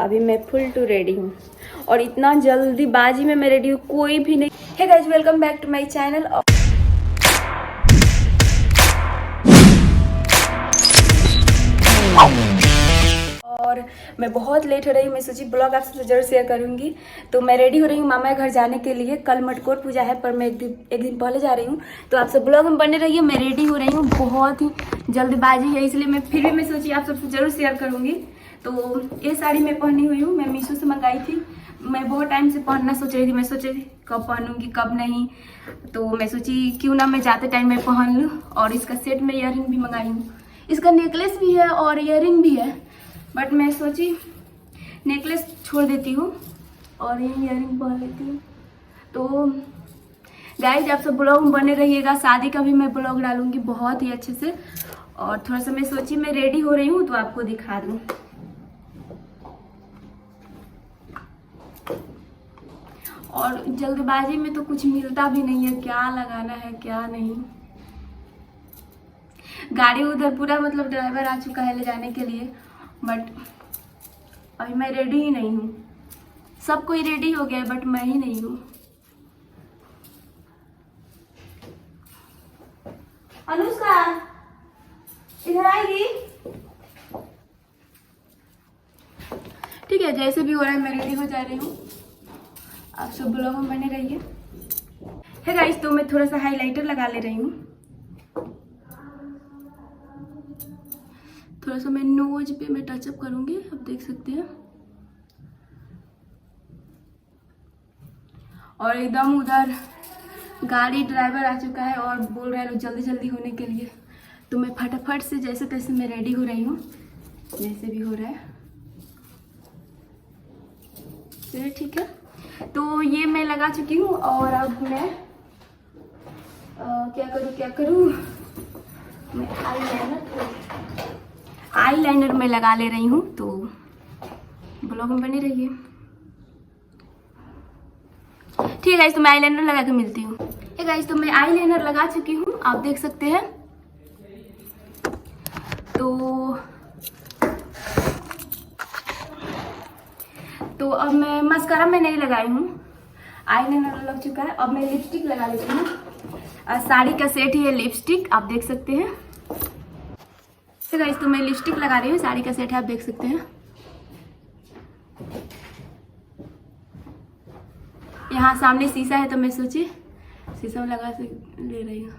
अभी मैं full to ready हूँ और इतना जल्दीबाजी में मैं रेडी हूँ, कोई भी नहीं। Hey guys, welcome back to my channel. और मैं बहुत लेट हो रही हूँ, मैं सोची ब्लॉग आप सबसे जरूर शेयर करूँगी। तो मैं रेडी हो रही हूँ मामा घर जाने के लिए। कल मटकोर पूजा है, पर मैं एक दिन पहले जा रही हूँ, तो आप सब ब्लॉग में बने रहिए। मैं रेडी हो रही हूँ, बहुत ही जल्दबाजी है, इसलिए मैं फिर भी मैं सोची आप सबसे जरूर शेयर करूँगी। तो ये साड़ी मैं पहनी हुई हूँ, मैं मीशो से मंगाई थी। मैं बहुत टाइम से पहनना सोच रही थी, मैं सोची थी कब पहनूंगी कब नहीं, तो मैं सोची क्यों ना मैं जाते टाइम में पहन लूँ। और इसका सेट में ईयररिंग भी मंगाई हूँ, इसका नेकलेस भी है और ईयररिंग भी है, बट मैं सोची नेकलेस छोड़ देती हूँ और ये ईयररिंग पहन लेती हूँ। तो गाइस, आप सब ब्लॉग में बने रहिएगा, शादी का भी मैं ब्लॉग डालूंगी बहुत ही अच्छे से। और थोड़ा सा मैं सोची मैं रेडी हो रही हूँ तो आपको दिखा दूँ। और जल्दबाजी में तो कुछ मिलता भी नहीं है, क्या लगाना है क्या नहीं। गाड़ी उधर पूरा मतलब ड्राइवर आ चुका है ले जाने के लिए, बट अभी मैं रेडी ही नहीं हूँ। सब कोई रेडी हो गया है बट मैं ही नहीं हूँ। अनुष्का इधर आएगी? ठीक है, जैसे भी हो रहा है मैं रेडी हो जा रही हूँ, आप सब ब्लॉग में बने रहिए। है गाइस, तो मैं थोड़ा सा हाइलाइटर लगा ले रही हूँ। थोड़ा सा मैं नोज पे मैं टचअप करूंगी, आप देख सकते हैं। और एकदम उधर गाड़ी ड्राइवर आ चुका है और बोल रहा है जल्दी जल्दी होने के लिए, तो मैं फटाफट से जैसे तैसे मैं रेडी हो रही हूँ, जैसे भी हो रहा है। चलिए ठीक है, तो ये मैं लगा चुकी हूँ और अब मैं क्या करूँ, मैं आईलाइनर में लगा ले रही हूँ, तो ब्लॉग में बनी रहिए। ठीक है गाइस, तो मैं आईलाइनर लगा के मिलती हूँ। ठीक गाइस, तो मैं आईलाइनर लगा चुकी हूँ, आप देख सकते हैं। तो अब मैं मस्कारा में नहीं लगाई हूँ, आईलाइनर लग चुका है। अब मैं लिपस्टिक लगा लेती हूँ। साड़ी का सेट ही है लिपस्टिक, आप देख सकते हैं। तो गाइस, तो मैं लिपस्टिक लगा रही हूँ, साड़ी का सेट है, आप देख सकते हैं। यहाँ सामने शीशा है, तो मैं सोची शीशा में लगा से ले रही हूँ।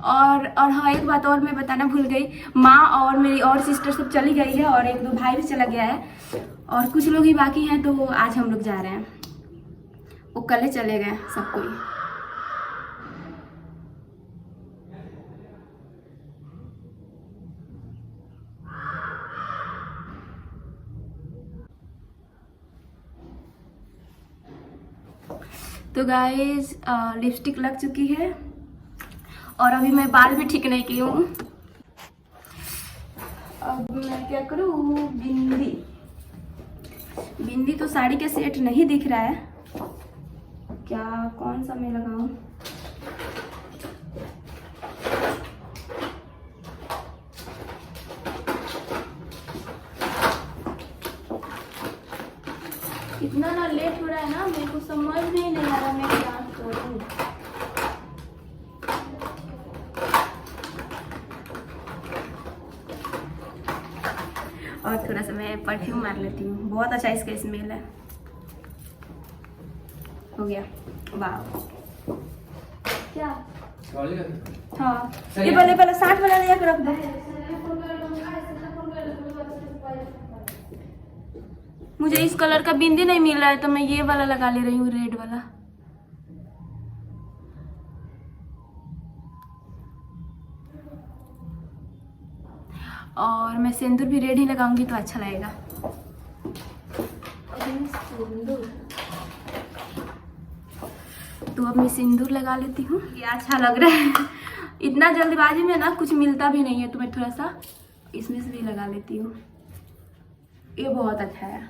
और हाँ, एक बात और मैं बताना भूल गई, माँ और मेरी और सिस्टर सब चली गई है और एक दो भाई भी चला गया है और कुछ लोग ही बाकी हैं, तो आज हम लोग जा रहे हैं। वो कल चले गए सब कोई। तो गाइस, लिपस्टिक लग चुकी है और अभी मैं बाल भी ठीक नहीं की हूँ। अब मैं क्या करूँ, बिंदी तो साड़ी के सेट नहीं दिख रहा है, क्या कौन सा मैं लगाऊं। इतना ना लेट हो रहा है ना, मेरे को समझ में ही नहीं आ रहा मैं क्या करूं। और थोड़ा सा मैं परफ्यूम मार लेती हूँ, बहुत अच्छा इसका स्मेल है। हो गया, वाह। क्या? हाँ, ये पहले 60 वाला ले रख दो। मुझे इस कलर का बिंदी नहीं मिल रहा है, तो मैं ये वाला लगा ले रही हूँ, रेड वाला। और मैं सिंदूर भी रेड ही लगाऊंगी तो अच्छा लगेगा। तो अब मैं सिंदूर लगा लेती हूँ, ये अच्छा लग रहा है। इतना जल्दबाजी में ना कुछ मिलता भी नहीं है, तो मैं थोड़ा सा इसमें से भी लगा लेती हूँ। ये बहुत अच्छा है,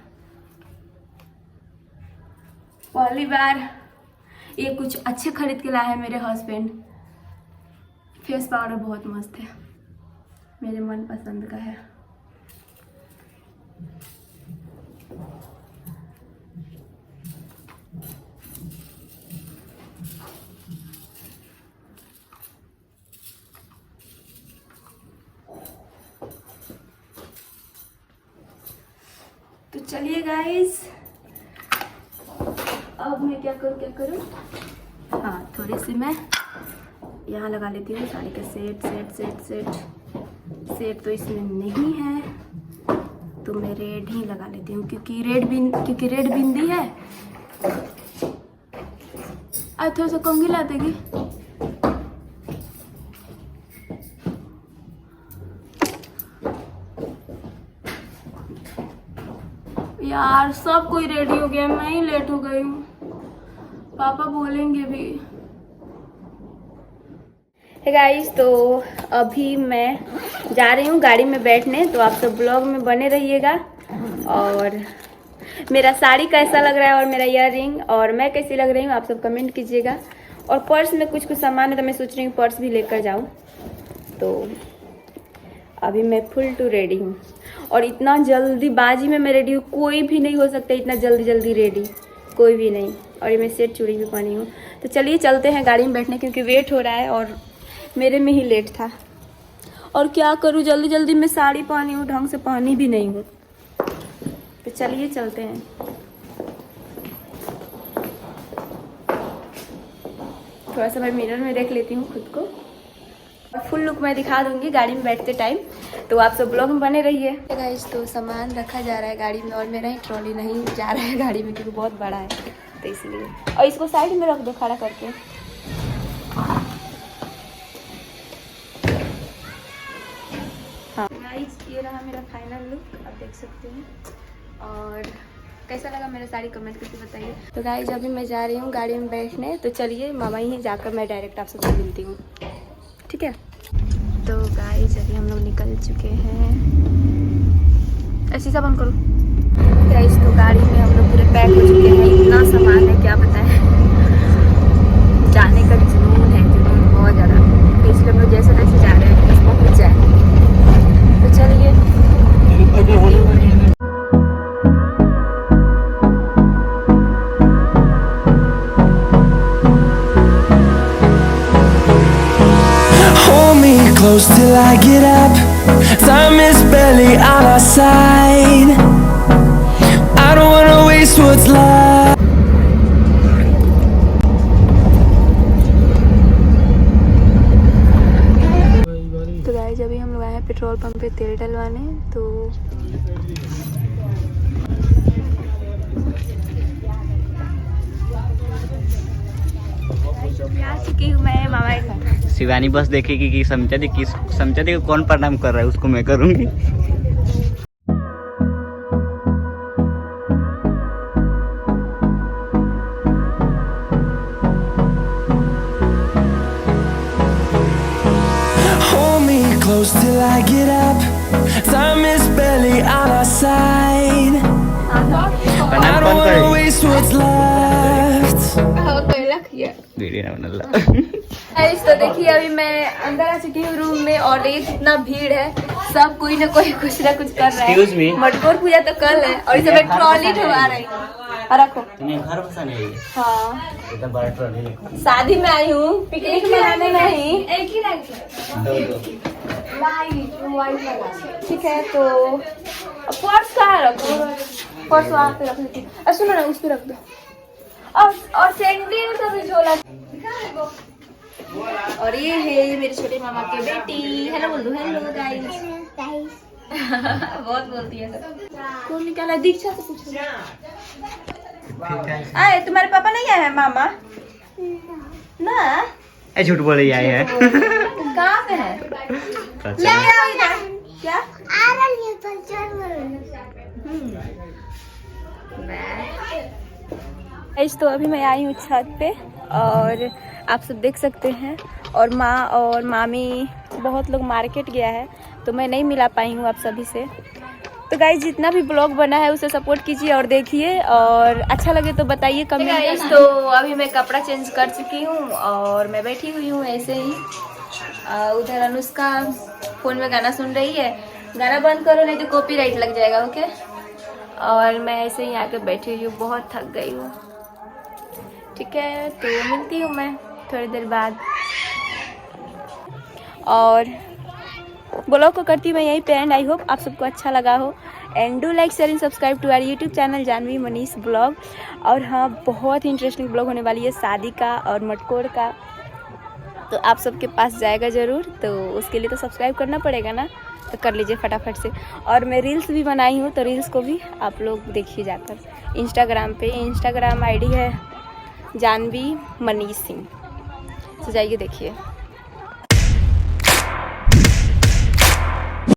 पहली बार ये कुछ अच्छे खरीद के लाए हैं मेरे हस्बैंड। फेस पाउडर बहुत मस्त है, मेरे मन पसंद का है। चलिए गाइस, अब मैं क्या करूँ, हाँ थोड़ी सी मैं यहाँ लगा लेती हूँ साड़ी का सेट तो इसमें नहीं है, तो मैं रेड ही लगा लेती हूँ क्योंकि रेड बिंदी है। आज थोड़ा सा कंघी ला देगी। यार सब कोई रेडी हो गया, मैं ही लेट हो गई हूँ, पापा बोलेंगे भी। हे गाइस, तो अभी मैं जा रही हूँ गाड़ी में बैठने, तो आप सब ब्लॉग में बने रहिएगा। और मेरा साड़ी कैसा लग रहा है और मेरा ईयररिंग और मैं कैसी लग रही हूँ आप सब कमेंट कीजिएगा। और पर्स में कुछ सामान है तो मैं सोच रही हूँ पर्स भी लेकर जाऊँ। तो अभी मैं फुल टू रेडी हूँ और इतना जल्दीबाजी में मैं रेडी हूँ, कोई भी नहीं हो सकता इतना जल्दी रेडी, कोई भी नहीं। और ये मैं सेट चूड़ी भी पहनी हूँ। तो चलिए चलते हैं गाड़ी में बैठने, क्योंकि वेट हो रहा है और मेरे में ही लेट था। और क्या करूँ, जल्दी में साड़ी पहनी हूँ, ढंग से पहनी भी नहीं हूँ। तो चलिए चलते हैं। थोड़ा सा मैं मिरर में देख लेती हूँ खुद को और फुल लुक मैं दिखा दूंगी गाड़ी में बैठते टाइम, तो आप सब ब्लॉग में बने रहिए। गाइस, तो सामान रखा जा रहा है गाड़ी में और मेरा ही ट्रॉली नहीं जा रहा है गाड़ी में क्योंकि बहुत बड़ा है, तो इसलिए। और इसको साइड में रख दो खड़ा करके। हाँ गाइस, ये रहा मेरा फाइनल लुक, आप देख सकते हैं। और कैसा लगा मेरा साड़ी कमेंट करके बताइए। तो गाइस, अभी मैं जा रही हूँ गाड़ी में बैठने, तो चलिए मामा ही जाकर मैं डायरेक्ट आप सबसे मिलती हूँ, ठीक है। तो गाइस, अभी हम लोग निकल चुके हैं। ऐसी सा बंद करो गाइस। तो गाड़ी में हम लोग पूरे पैक हो चुके हैं, इतना सामान है क्या बताएं। जाने का जुनून है, जुनून बहुत ज़्यादा, तो इसलिए हम लोग जैसे तैसे जा रहे हैं, बस पहुँच जाए। तो चलिए। Close till I get up. Time is barely on our side. I don't wanna waste what's left. तो गाइस, अभी हम लोग आए हैं पेट्रोल पंप पे तेल डलवाने। तो आ चुकी हूँ मैं मामा के घर। शिवानी बस देखेगी कि समझा दी कौन प्रणाम कर रहा है, उसको मैं करूंगी। Hold me close till I get up. Time is barely on our side. I don't wanna waste what's left. Video ना बना ला। तो देखिए, अभी मैं अंदर आ चुकी हूँ रूम में और ये कितना भीड़ है, सब कोई ना कोई कुछ ना कुछ कर रहा है। मटकोर पूजा तो कल है और इसे मैं ट्रॉली ढवा रही हूँ। रखो, तुम्हें घर बसाने आई है? हाँ, इतना बड़ा ट्रॉली लेकर शादी में आई हूँ, पिकनिक मनाने नहीं। एक ही ठीक है। तो पर्स कहाँ रखो, पर्स वहाँ पे रख लेती हूँ। सुनो ना, उस पे रख दो। और सैंडल का भी झोला। और ये है मेरे छोटे मामा की बेटी। हेलो बोल दो, हेलो गाइस। बहुत बोलती है सब। कौन निकाला? दीक्षा से पूछो। आए तुम्हारे पापा नहीं आए हैं मामा? ना, ए झूठ बोल रही है। कहाँ पे है? ले आओ इधर। क्या आ रही है? तो अभी मैं आई हूँ छत पे और आप सब देख सकते हैं। और माँ और मामी बहुत लोग मार्केट गया है, तो मैं नहीं मिला पाई हूँ आप सभी से। तो गाइस, जितना भी ब्लॉग बना है उसे सपोर्ट कीजिए और देखिए, और अच्छा लगे तो बताइए कमेंट में। तो अभी मैं कपड़ा चेंज कर चुकी हूँ और मैं बैठी हुई हूँ ऐसे ही। उधर अनुष्का फ़ोन में गाना सुन रही है। गाना बंद करो नहीं तो कॉपीराइट लग जाएगा, ओके। और मैं ऐसे ही आके बैठी हुई हूँ, बहुत थक गई हूँ, ठीक है। तो मिलती हूँ मैं थोड़ी देर बाद। और ब्लॉग को करती मैं यहीं पे एंड। आई होप आप सबको अच्छा लगा हो। And do like share and subscribe to our YouTube channel Janvi Manish blog. और हाँ, बहुत ही इंटरेस्टिंग ब्लॉग होने वाली है शादी का और मटकोर का, तो आप सबके पास जाएगा ज़रूर। तो उसके लिए तो सब्सक्राइब करना पड़ेगा ना, तो कर लीजिए फटाफट से। और मैं रील्स भी बनाई हूँ, तो रील्स को भी आप लोग देखिए जाकर इंस्टाग्राम पे। इंस्टाग्राम आईडी है जानवी मनीष सिंह, तो जाइए देखिए।